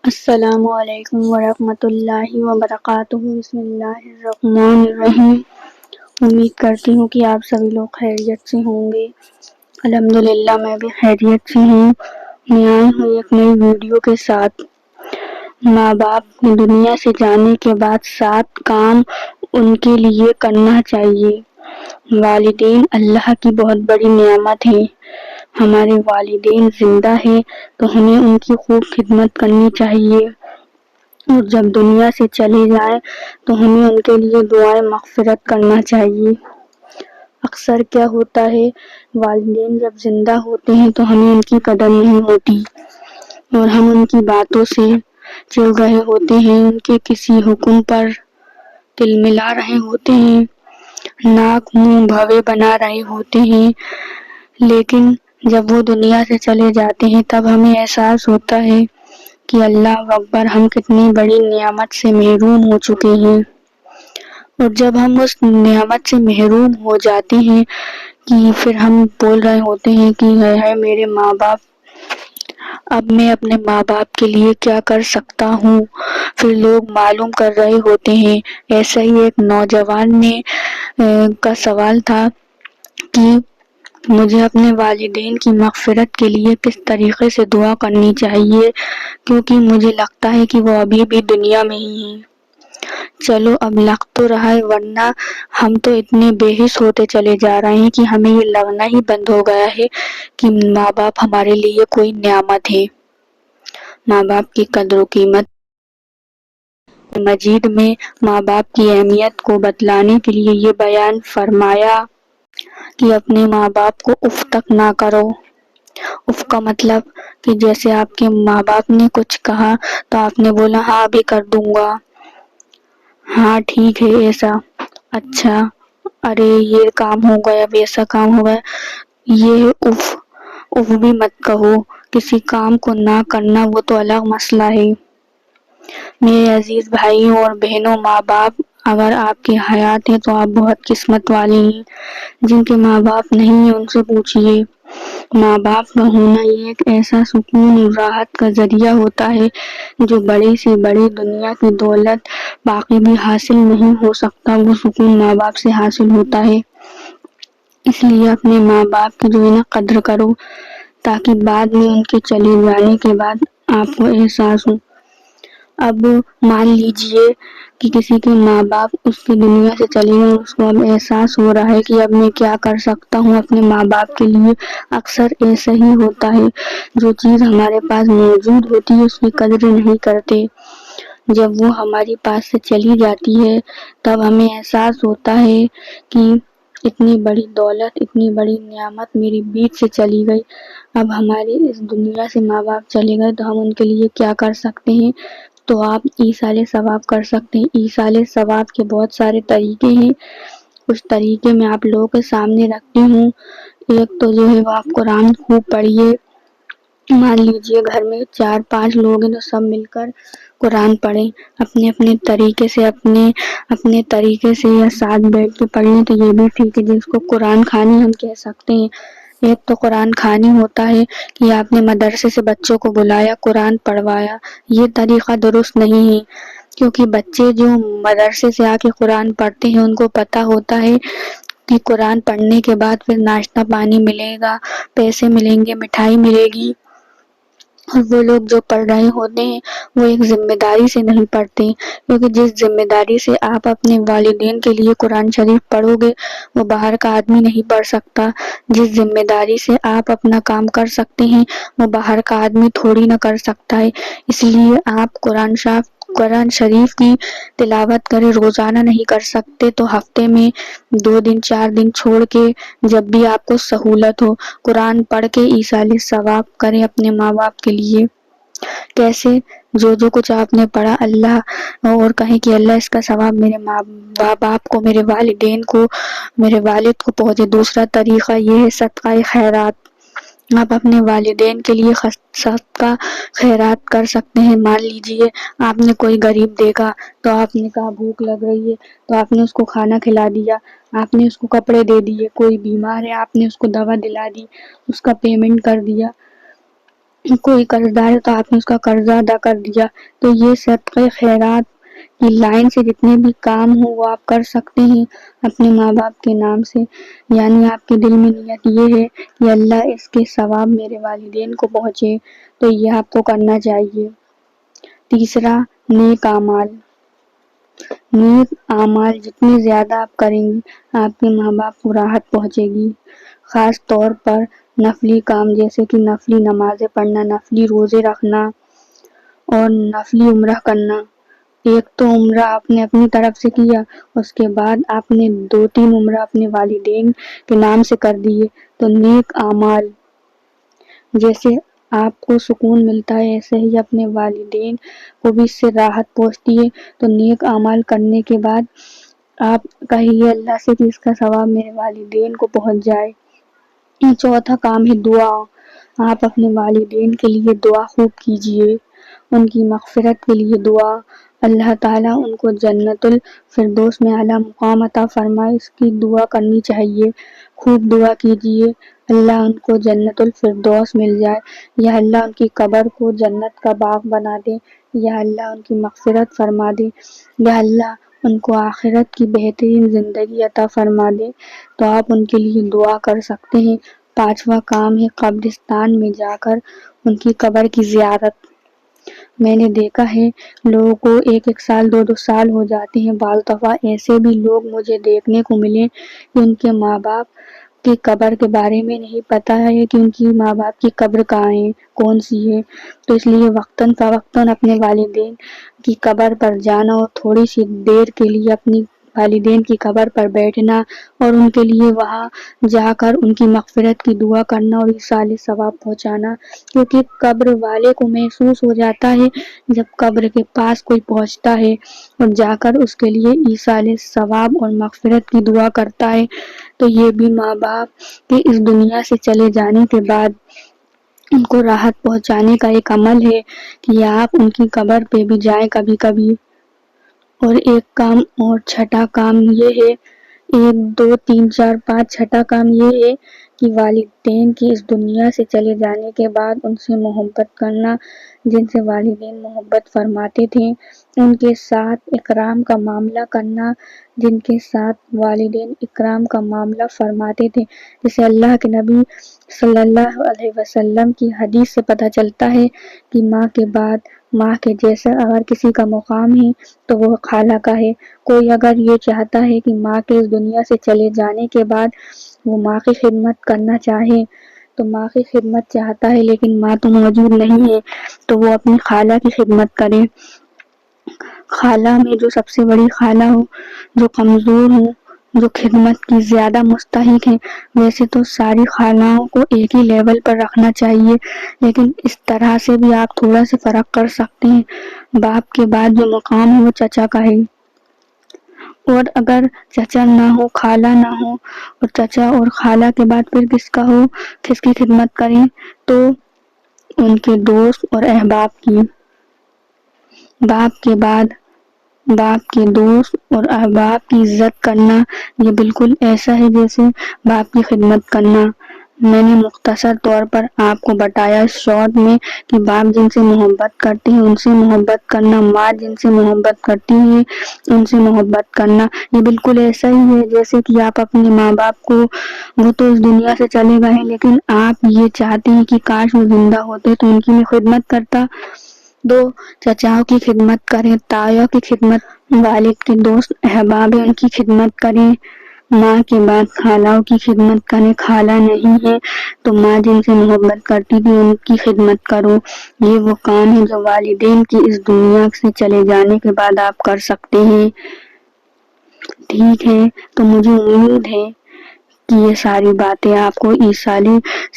السلام علیکم ورحمۃ اللہ وبرکاتہ۔ بسم اللہ الرحمن الرحیم۔ امید کرتی ہوں کہ آپ سبھی لوگ خیریت سے ہوں گے۔ الحمدللہ میں بھی خیریت سے ہوں۔ میں آئی ہوں ایک نئی ویڈیو کے ساتھ۔ ماں باپ دنیا سے جانے کے بعد 7 کام ان کے لیے کرنا چاہیے۔ والدین اللہ کی بہت بڑی نعمت ہے۔ ہمارے والدین زندہ ہیں تو ہمیں ان کی خوب خدمت کرنی چاہیے، اور جب دنیا سے چلے جائیں تو ہمیں ان کے لیے دعائے مغفرت کرنا چاہیے۔ اکثر کیا ہوتا ہے، والدین جب زندہ ہوتے ہیں تو ہمیں ان کی قدر نہیں ہوتی، اور ہم ان کی باتوں سے چل رہے ہوتے ہیں، ان کے کسی حکم پر تل ملا رہے ہوتے ہیں، ناک منہ بھوے بنا رہے ہوتے ہیں، لیکن جب وہ دنیا سے چلے جاتے ہیں تب ہمیں احساس ہوتا ہے کہ اللہ اکبر، ہم کتنی بڑی نعمت سے محروم ہو چکے ہیں۔ اور جب ہم اس نعمت سے محروم ہو جاتے ہیں کہ پھر ہم بول رہے ہوتے ہیں کہ ہے میرے ماں باپ، اب میں اپنے ماں باپ کے لیے کیا کر سکتا ہوں۔ پھر لوگ معلوم کر رہے ہوتے ہیں۔ ایسا ہی ایک نوجوان کا سوال تھا کہ مجھے اپنے والدین کی مغفرت کے لیے کس طریقے سے دعا کرنی چاہیے، کیونکہ مجھے لگتا ہے کہ وہ ابھی بھی دنیا میں ہی ہیں۔ چلو اب لگ تو رہا ہے، ورنہ ہم تو اتنے بے حس ہوتے چلے جا رہے ہیں کہ ہمیں یہ لگنا ہی بند ہو گیا ہے کہ ماں باپ ہمارے لیے کوئی نعمت ہے۔ ماں باپ کی قدر و قیمت مجید میں ماں باپ کی اہمیت کو بتلانے کے لیے یہ بیان فرمایا کہ اپنے ماں باپ کو اف تک نہ کرو۔ اف کا مطلب کہ جیسے آپ کے ماں باپ نے کچھ کہا تو آپ نے بولا ہاں ابھی کر دوں گا، ہاں ٹھیک ہے ایسا، اچھا، ارے یہ کام ہو گیا، اب ایسا کام ہو گیا، یہ اف۔ اف بھی مت کہو۔ کسی کام کو نہ کرنا وہ تو الگ مسئلہ ہے۔ میرے عزیز بھائیوں اور بہنوں، ماں باپ اگر آپ کی حیات ہیں تو آپ بہت قسمت والے ہیں۔ جن کے ماں باپ نہیں ہیں ان سے پوچھئے۔ ماں باپ کا ہونا یہ ایک ایسا سکون اور راحت کا ذریعہ ہوتا ہے جو بڑی سے بڑی دنیا کی دولت باقی بھی حاصل نہیں ہو سکتا، وہ سکون ماں باپ سے حاصل ہوتا ہے۔ اس لیے اپنے ماں باپ کی جو ہے نا قدر کرو، تاکہ بعد میں ان کے چلے جانے کے بعد آپ کو احساس ہو۔ اب مان لیجئے کہ کسی کے ماں باپ اس کی دنیا سے چلے گئے، اس کو اب احساس ہو رہا ہے کہ اب میں کیا کر سکتا ہوں اپنے ماں باپ کے لیے۔ اکثر ایسا ہی ہوتا ہے، جو چیز ہمارے پاس موجود ہوتی ہے اس کی قدر نہیں کرتے۔ جب وہ ہمارے پاس سے چلی جاتی ہے تب ہمیں احساس ہوتا ہے کہ اتنی بڑی دولت، اتنی بڑی نعمت میری بیچ سے چلی گئی۔ اب ہمارے اس دنیا سے ماں باپ چلے گئے تو ہم ان کے لیے کیا کر سکتے ہیں؟ تو آپ ایصال ثواب کر سکتے ہیں۔ ایصال ثواب کے بہت سارے طریقے ہیں، کچھ طریقے میں آپ لوگوں کے سامنے رکھتی ہوں۔ ایک تو جو ہے وہ آپ قرآن خوب پڑھیے۔ مان لیجئے گھر میں 4-5 لوگ ہیں تو سب مل کر قرآن پڑھیں، اپنے اپنے طریقے سے، اپنے طریقے سے، یا ساتھ بیٹھ کے پڑھیں تو یہ بھی ٹھیک ہے، جس کو قرآن خوانی ہم کہہ سکتے ہیں۔ ایک تو قرآن خوانی ہوتا ہے کہ آپ نے مدرسے سے بچوں کو بلایا، قرآن پڑھوایا، یہ طریقہ درست نہیں ہے، کیونکہ بچے جو مدرسے سے آ کے قرآن پڑھتے ہیں ان کو پتہ ہوتا ہے کہ قرآن پڑھنے کے بعد پھر ناشتہ پانی ملے گا، پیسے ملیں گے، مٹھائی ملے گی، اور وہ لوگ جو پڑھ رہے ہوتے ہیں وہ ایک ذمہ داری سے نہیں پڑھتے، کیونکہ جس ذمہ داری سے آپ اپنے والدین کے لیے قرآن شریف پڑھو گے وہ باہر کا آدمی نہیں پڑھ سکتا۔ جس ذمہ داری سے آپ اپنا کام کر سکتے ہیں وہ باہر کا آدمی تھوڑی نہ کر سکتا ہے۔ اس لیے آپ قرآن شریف کی تلاوت کریں، روزانہ نہیں کر سکتے تو ہفتے میں 2 دن 4 دن چھوڑ کے جب بھی آپ کو سہولت ہو قرآن پڑھ کے ایصال ثواب کریں اپنے ماں باپ کے لیے۔ کیسے؟ جو کچھ آپ نے پڑھا اللہ اور کہیں کہ اللہ اس کا ثواب میرے ماں باپ کو، میرے والدین کو، میرے والد کو پہنچے۔ دوسرا طریقہ یہ ہے صدقہ خیرات۔ آپ اپنے والدین کے لیے صدقہ خیرات کر سکتے ہیں۔ مان لیجئے آپ نے کوئی غریب دیکھا تو آپ نے کہا بھوک لگ رہی ہے تو آپ نے اس کو کھانا کھلا دیا، آپ نے اس کو کپڑے دے دیے، کوئی بیمار ہے آپ نے اس کو دوا دلا دی، اس کا پیمنٹ کر دیا۔ کوئی قرضدار ہے تو آپ نے اس کا قرضہ ادا کر دیا، تو یہ صدقہ خیرات کی لائن سے جتنے بھی کام ہوں وہ آپ کر سکتے ہیں اپنے ماں باپ کے نام سے، یعنی آپ کے دل میں نیت یہ ہے کہ اللہ اس کے ثواب میرے والدین کو پہنچے، تو یہ آپ کو کرنا چاہیے۔ تیسرا، نیک اعمال۔ نیک اعمال جتنے زیادہ آپ کریں گے آپ کے ماں باپ کو راحت پہنچے گی، خاص طور پر نفلی کام جیسے کہ نفلی نمازیں پڑھنا، نفلی روزے رکھنا اور نفلی عمرہ کرنا۔ ایک تو عمرہ آپ نے اپنی طرف سے کیا، اس کے بعد آپ نے 2-3 عمرہ اپنے والدین کے نام سے کر دیے، تو نیک اعمال جیسے آپ کو سکون ملتا ہے ایسے ہی اپنے والدین کو بھی اس سے راحت پہنچتی ہے، تو نیک اعمال کرنے کے بعد آپ کہیے اللہ سے کہ اس کا ثواب میرے والدین کو پہنچ جائے۔ چوتھا کام ہے دعا۔ آپ اپنے والدین کے لیے دعا خوب کیجیے، ان کی مغفرت کے لیے دعا، اللہ تعالیٰ ان کو جنت الفردوس میں اعلیٰ مقام عطا فرمائے، اس کی دعا کرنی چاہیے، خوب دعا کیجیے اللہ ان کو جنت الفردوس مل جائے، یا اللہ ان کی قبر کو جنت کا باغ بنا دے، یا اللہ ان کی مغفرت فرما دے، یا اللہ ان کو آخرت کی بہترین زندگی عطا فرما دے، تو آپ ان کے لیے دعا کر سکتے ہیں۔ پانچواں کام ہے قبرستان میں جا کر ان کی قبر کی زیارت۔ میں نے دیکھا ہے لوگوں کو 1-1 سال 2-2 سال ہو جاتے ہیں، بعض دفعہ ایسے بھی لوگ مجھے دیکھنے کو ملے کہ ان کے ماں باپ کی قبر کے بارے میں نہیں پتا ہے کہ ان کی ماں باپ کی قبر کہاں ہے، کون سی ہے، تو اس لیے وقتاً فوقتاً اپنے والدین کی قبر پر جانا اور تھوڑی سی دیر کے لیے اپنی والدین کی قبر پر بیٹھنا اور ان کے لیے وہاں جا کر ان کی مغفرت کی دعا کرنا اور ایصال ثواب پہنچانا، کیونکہ قبر والے کو محسوس ہو جاتا ہے جب قبر کے پاس کوئی پہنچتا ہے اور جا کر اس کے لیے ایصال ثواب اور مغفرت کی دعا کرتا ہے، تو یہ بھی ماں باپ کے اس دنیا سے چلے جانے کے بعد ان کو راحت پہنچانے کا ایک عمل ہے کہ آپ ان کی قبر پہ بھی جائیں کبھی کبھی۔ اور ایک کام اور چھٹا کام یہ ہے، 1 2 3 4 5 چھٹا کام یہ ہے کہ والدین کی اس دنیا سے چلے جانے کے بعد ان سے محبت کرنا، جن سے والدین محبت فرماتے تھے ان کے ساتھ اکرام کا معاملہ کرنا، جن کے ساتھ والدین اکرام کا معاملہ فرماتے تھے، جسے اللہ کے نبی صلی اللہ علیہ وسلم کی حدیث سے پتہ چلتا ہے کہ ماں کے بعد ماں کے جیسا اگر کسی کا مقام ہے تو وہ خالہ کا ہے۔ کوئی اگر یہ چاہتا ہے کہ ماں کے اس دنیا سے چلے جانے کے بعد وہ ماں کی خدمت کرنا چاہے تو ماں کی خدمت چاہتا ہے لیکن ماں تو موجود نہیں ہے تو وہ اپنی خالہ کی خدمت کرے۔ خالہ میں جو سب سے بڑی خالہ ہو، جو کمزور ہو، جو خدمت کی زیادہ مستحق ہیں، ویسے تو ساری خالہوں کو ایک ہی لیول پر رکھنا چاہیے، لیکن اس طرح سے بھی آپ تھوڑا سا فرق کر سکتے ہیں۔ باپ کے بعد جو مقام ہے وہ چچا کا ہے، اور اگر چچا نہ ہو، خالہ نہ ہو اور چچا اور خالہ کے بعد پھر کس کا ہو، کس کی خدمت کریں، تو ان کے دوست اور احباب کی۔ باپ کے بعد باپ کے دوست اور احباب کی عزت کرنا یہ بالکل ایسا ہے جیسے باپ کی خدمت کرنا۔ میں نے مختصر طور پر آپ کو بتایا اس شارٹ میں کہ باپ جن سے محبت کرتے ہیں ان سے محبت کرنا، ماں جن سے محبت کرتی ہے ان سے محبت کرنا، یہ بالکل ایسا ہی ہے جیسے کہ آپ اپنے ماں باپ کو، وہ تو اس دنیا سے چلے گئے ہیں لیکن آپ یہ چاہتے ہیں کہ کاش وہ زندہ ہوتے تو ان کی میں خدمت کرتا۔ دو چچاؤں کی خدمت کریں، تایوں کی خدمت، والد کے دوست احباب ہیں ان کی خدمت کریں، ماں کے بعد خالہوں کی خدمت کریں، خالہ نہیں ہے تو ماں جن سے محبت کرتی تھی ان کی خدمت کرو۔ یہ وہ کام ہے جو والدین کی اس دنیا سے چلے جانے کے بعد آپ کر سکتے ہیں۔ ٹھیک ہے، تو مجھے امید ہے کہ یہ ساری باتیں آپ کو ایصال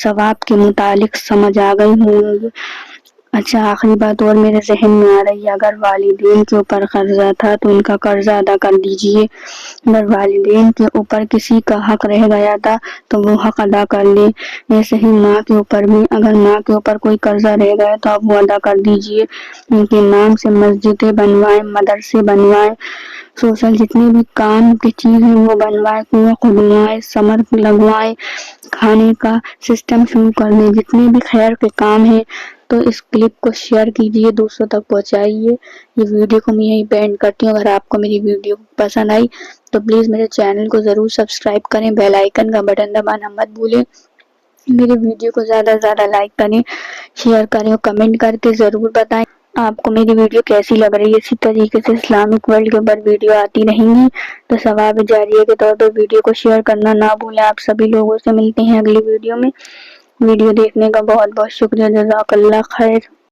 ثواب کے متعلق سمجھ آ گئی ہوں گی۔ اچھا آخری بات اور میرے ذہن میں آ رہی ہے، اگر والدین کے اوپر قرضہ تھا تو ان کا قرضہ ادا کر دیجئے، اگر والدین کے اوپر کسی کا حق رہ گیا تھا تو وہ حق ادا کر لے، ایسے ہی ماں کے اوپر بھی اگر ماں کے اوپر کوئی قرضہ رہ گیا تو آپ وہ ادا کر دیجئے، ان کے نام سے مسجدیں بنوائیں، مدرسے بنوائیں، سوشل جتنے بھی کام کی چیز ہیں وہ بنوائیں، کنواں کھدوائیں، سمر لگوائیں، کھانے کا سسٹم شروع کر دیں، جتنے بھی خیر کے کام ہیں تو اس کلپ کو شیئر کیجئے، دوسروں تک پہنچائیے۔ یہ ویڈیو کو میں یہیں پینڈ کرتی ہوں۔ اگر آپ کو میری ویڈیو پسند آئی تو پلیز میرے چینل کو ضرور سبسکرائب کریں، بیل آئیکن کا بٹن دبانا مت بھولیں، میری ویڈیو کو زیادہ سے زیادہ لائک کریں، شیئر کریں اور کمنٹ کر کے ضرور بتائیں آپ کو میری ویڈیو کیسی لگ رہی ہے۔ اسی طریقے سے اسلامک ورلڈ کے اوپر ویڈیو آتی رہیں گی تو ثواب جاریہ کے طور پر ویڈیو کو شیئر کرنا نہ بھولیں۔ آپ سبھی لوگوں سے ملتے ہیں اگلی ویڈیو میں۔ ویڈیو دیکھنے کا بہت بہت شکریہ، جزاک اللہ خیر۔